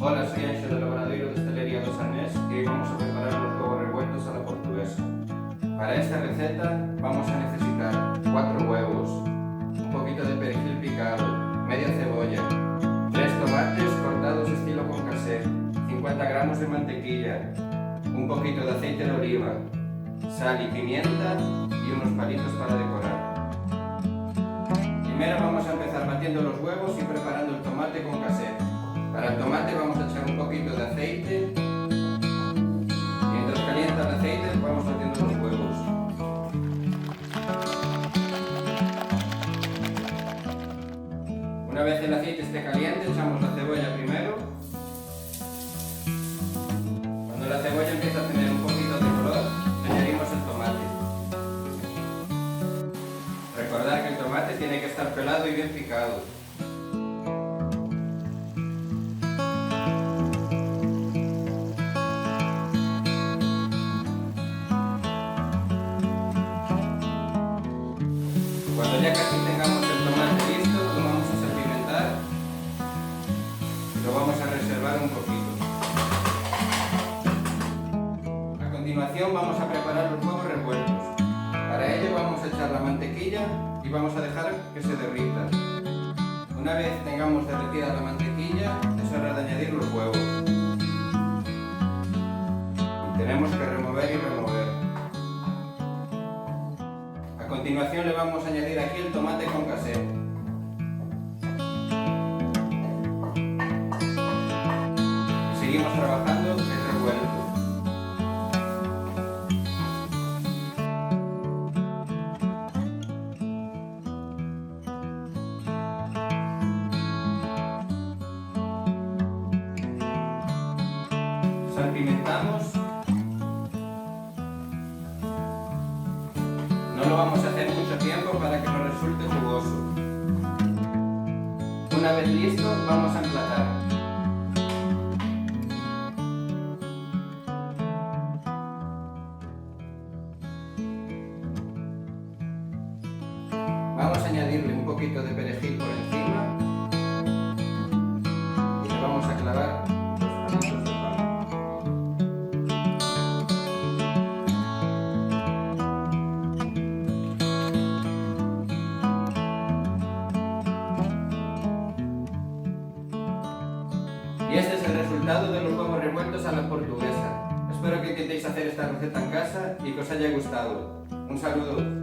Hola, soy Anxo del Laboradoiro de Hostelería do Sarnés y hoy vamos a preparar los huevos revueltos a la portuguesa. Para esta receta vamos a necesitar 4 huevos, un poquito de perejil picado, media cebolla, 3 tomates cortados estilo concassé, 50 gramos de mantequilla, un poquito de aceite de oliva, sal y pimienta y unos palitos para decorar. Primero vamos a empezar batiendo los huevos y preparando el tomate concassé. Para el tomate vamos a echar un poquito de aceite. Mientras calienta el aceite vamos batiendo los huevos. Una vez el aceite esté caliente echamos la cebolla primero. Cuando la cebolla empieza a tener un poquito de color añadimos el tomate. Recordad que el tomate tiene que estar pelado y bien picado. Cuando ya casi tengamos el tomate listo, lo vamos a salpimentar y lo vamos a reservar un poquito. A continuación vamos a preparar los huevos revueltos. Para ello vamos a echar la mantequilla y vamos a dejar que se derrita. Una vez tengamos derretida la mantequilla, es hora de añadir los huevos. Y tenemos que remover y remover. A continuación le vamos a añadir aquí el tomate concassé. Y seguimos trabajando el revuelto. Salpimentamos. No lo vamos a hacer mucho tiempo para que nos resulte jugoso. Una vez listo, vamos a emplatar. Vamos a añadirle un poquito de perejil por encima y le vamos a clavar los palitos de pan. Y este es el resultado de los huevos revueltos a la portuguesa. Espero que intentéis hacer esta receta en casa y que os haya gustado. Un saludo.